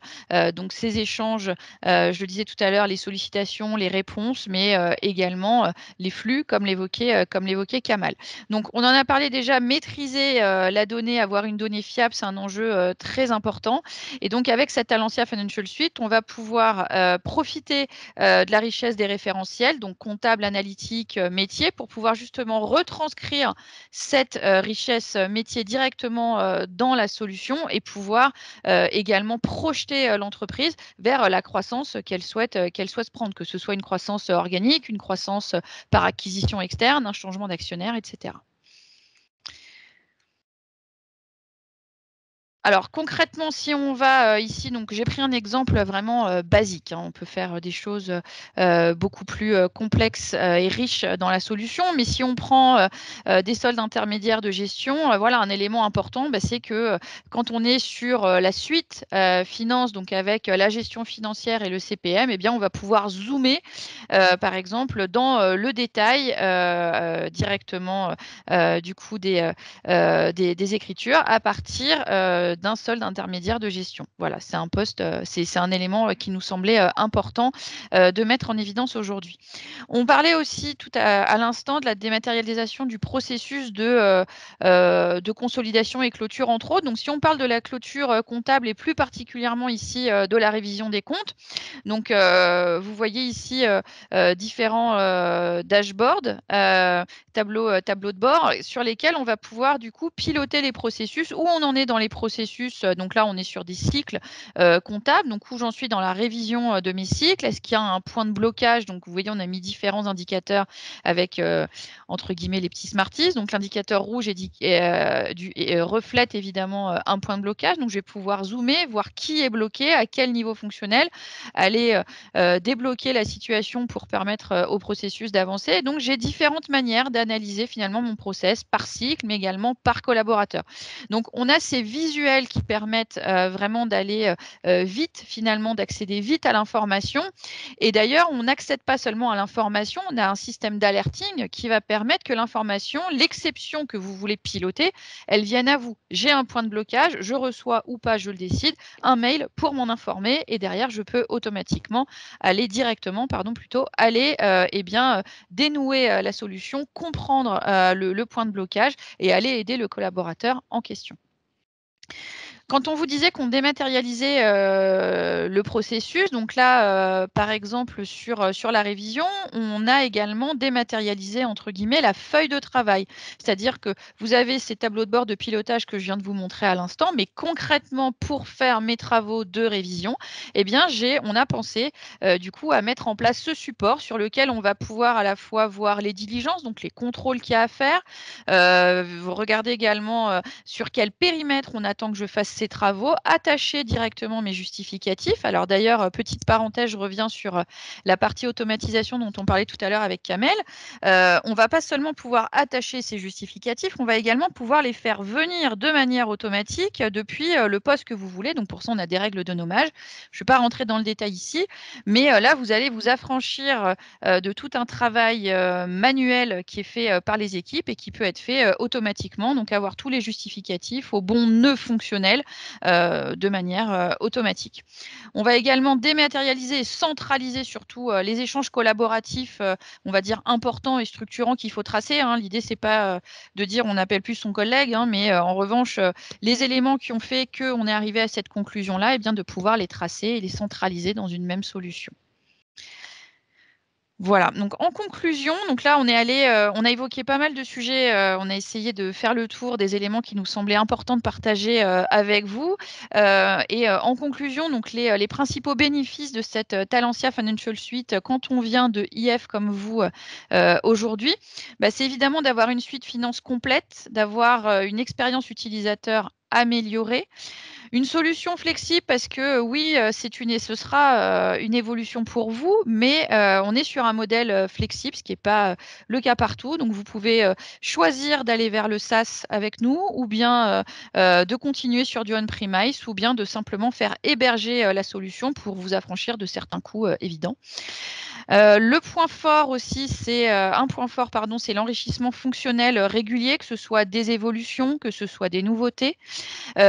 Donc ces échanges, je le disais tout à l'heure, les sollicitations, les réponses, mais également les flux, comme l'évoquait Kamal. Donc on en a parlé déjà, maîtriser la donnée, avoir une donnée fiable, c'est un enjeu très important. Et donc avec cette Talentia Financial Suite, on va pouvoir profiter de la richesse des référentiels, donc comptable, analytique, métier, pour pouvoir justement retranscrire cette richesse métier directement dans la solution et pouvoir également projeter l'entreprise vers la croissance qu'elle souhaite prendre, que ce soit une croissance organique, une croissance par acquisition externe, un changement d'actionnaire, etc. Alors concrètement, si on va ici, donc j'ai pris un exemple vraiment basique, on peut faire des choses beaucoup plus complexes et riches dans la solution, mais si on prend des soldes intermédiaires de gestion, voilà, un élément important, c'est que quand on est sur la suite finance, donc avec la gestion financière et le CPM, on va pouvoir zoomer, par exemple, dans le détail directement du coup des écritures à partir d'un solde intermédiaire de gestion. Voilà, c'est un poste, c'est un élément qui nous semblait important de mettre en évidence aujourd'hui. On parlait aussi tout à l'instant de la dématérialisation du processus de consolidation et clôture, entre autres. Donc, si on parle de la clôture comptable et plus particulièrement ici de la révision des comptes, donc vous voyez ici différents dashboards, tableaux de bord sur lesquels on va pouvoir du coup piloter les processus, où on en est dans les processus. Donc là, on est sur des cycles comptables, donc où j'en suis dans la révision de mes cycles. Est-ce qu'il y a un point de blocage? Donc vous voyez, on a mis différents indicateurs avec entre guillemets les petits Smarties. Donc l'indicateur rouge reflète évidemment un point de blocage. Donc je vais pouvoir zoomer, voir qui est bloqué, à quel niveau fonctionnel, aller débloquer la situation pour permettre au processus d'avancer. Donc j'ai différentes manières d'analyser finalement mon process par cycle, mais également par collaborateur. Donc on a ces visuels qui permettent vraiment d'aller vite finalement, d'accéder vite à l'information. Et d'ailleurs, on n'accède pas seulement à l'information, on a un système d'alerting qui va permettre que l'information, l'exception que vous voulez piloter, elle vienne à vous. J'ai un point de blocage, je reçois ou pas, je le décide, un mail pour m'en informer, et derrière, je peux automatiquement aller directement, aller dénouer la solution, comprendre le point de blocage et aller aider le collaborateur en question. Quand on vous disait qu'on dématérialisait le processus, donc là, par exemple, sur la révision, on a également dématérialisé, entre guillemets, la feuille de travail. C'est-à-dire que vous avez ces tableaux de bord de pilotage que je viens de vous montrer à l'instant, mais concrètement, pour faire mes travaux de révision, eh bien, on a pensé du coup à mettre en place ce support sur lequel on va pouvoir à la fois voir les diligences, donc les contrôles qu'il y a à faire, regarder également sur quel périmètre on attend que je fasse ces travaux, attacher directement mes justificatifs. Alors d'ailleurs, petite parenthèse, je reviens sur la partie automatisation dont on parlait tout à l'heure avec Kamel. On ne va pas seulement pouvoir attacher ces justificatifs, on va également pouvoir les faire venir de manière automatique depuis le poste que vous voulez. Donc pour ça, on a des règles de nommage. Je ne vais pas rentrer dans le détail ici, mais là, vous allez vous affranchir de tout un travail manuel qui est fait par les équipes et qui peut être fait automatiquement. Donc avoir tous les justificatifs au bon nœud fonctionnel de manière automatique. On va également dématérialiser et centraliser surtout les échanges collaboratifs, on va dire importants et structurants qu'il faut tracer. Hein. L'idée, c'est pas de dire on n'appelle plus son collègue, hein, mais en revanche, les éléments qui ont fait qu'on est arrivé à cette conclusion-là, eh bien, de pouvoir les tracer et les centraliser dans une même solution. Voilà, donc en conclusion, donc là on est allé, on a évoqué pas mal de sujets, on a essayé de faire le tour des éléments qui nous semblaient importants de partager, avec vous. En conclusion, donc les principaux bénéfices de cette, Talentia Financial Suite, quand on vient de IF comme vous, aujourd'hui, bah, c'est évidemment d'avoir une suite finance complète, d'avoir, une expérience utilisateur améliorée. Une solution flexible parce que oui, ce sera, une évolution pour vous, mais on est sur un modèle, flexible, ce qui est pas, le cas partout. Donc vous pouvez, choisir d'aller vers le SaaS avec nous ou bien, de continuer sur du on-premise ou bien de simplement faire héberger, la solution pour vous affranchir de certains coûts, évidents. Le point fort aussi, un point fort, pardon, c'est l'enrichissement fonctionnel, régulier, que ce soit des évolutions, que ce soit des nouveautés.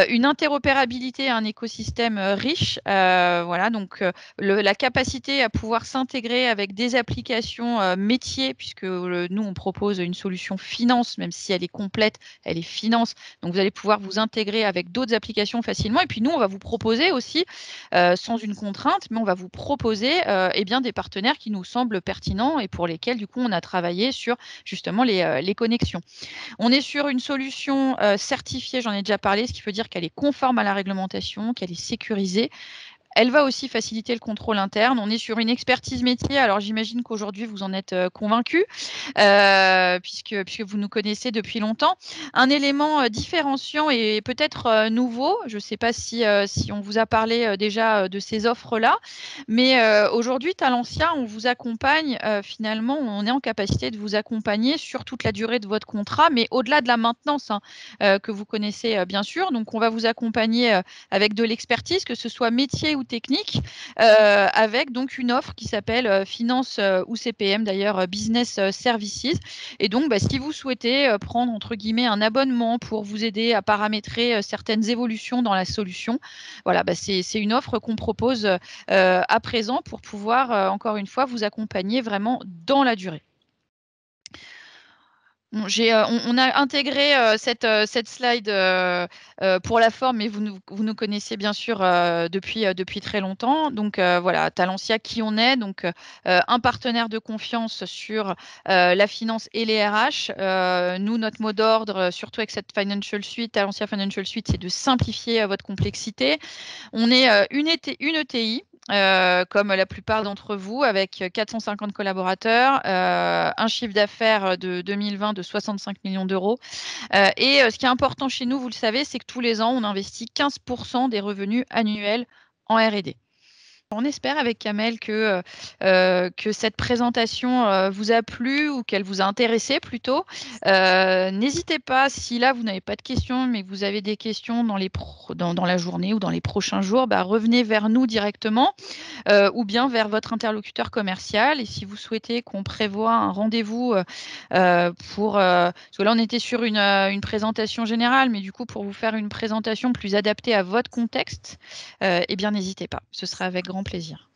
Une interopérabilité, un écosystème riche, voilà, donc la capacité à pouvoir s'intégrer avec des applications métiers, puisque nous on propose une solution finance, même si elle est complète, elle est finance, donc vous allez pouvoir vous intégrer avec d'autres applications facilement. Et puis nous, on va vous proposer aussi, sans une contrainte, mais on va vous proposer eh bien, des partenaires qui nous semblent pertinents et pour lesquels du coup on a travaillé sur justement les connexions. On est sur une solution certifiée, j'en ai déjà parlé, ce qui veut dire qu'elle est conforme à la réglementation, qu'elle est sécurisée. Elle va aussi faciliter le contrôle interne. On est sur une expertise métier. Alors j'imagine qu'aujourd'hui vous en êtes convaincus, puisque vous nous connaissez depuis longtemps. Un élément différenciant et peut-être nouveau, je ne sais pas si on vous a parlé déjà de ces offres-là, mais aujourd'hui, Talentia, on vous accompagne finalement, on est en capacité de vous accompagner sur toute la durée de votre contrat, mais au-delà de la maintenance que vous connaissez bien sûr. Donc on va vous accompagner avec de l'expertise, que ce soit métier ou ou technique, avec donc une offre qui s'appelle finance ou CPM d'ailleurs, Business Services. Et donc, si vous souhaitez prendre entre guillemets un abonnement pour vous aider à paramétrer certaines évolutions dans la solution, voilà, c'est une offre qu'on propose à présent pour pouvoir encore une fois vous accompagner vraiment dans la durée. Bon, on a intégré cette slide pour la forme, mais vous nous connaissez bien sûr depuis très longtemps. Donc voilà, Talentia, qui on est, donc un partenaire de confiance sur la finance et les RH. Nous, notre mot d'ordre, surtout avec cette Financial Suite, Talentia Financial Suite, c'est de simplifier votre complexité. On est une ETI. Comme la plupart d'entre vous, avec 450 collaborateurs, un chiffre d'affaires de 2020 de 65 millions d'euros. Et ce qui est important chez nous, vous le savez, c'est que tous les ans, on investit 15% des revenus annuels en R&D. On espère avec Kamel que cette présentation vous a plu ou qu'elle vous a intéressé plutôt. N'hésitez pas, si là vous n'avez pas de questions, mais que vous avez des questions dans la journée ou dans les prochains jours, revenez vers nous directement ou bien vers votre interlocuteur commercial. Et si vous souhaitez qu'on prévoie un rendez-vous parce que là on était sur une présentation générale, mais du coup pour vous faire une présentation plus adaptée à votre contexte, eh bien n'hésitez pas, ce sera avec grand plaisir.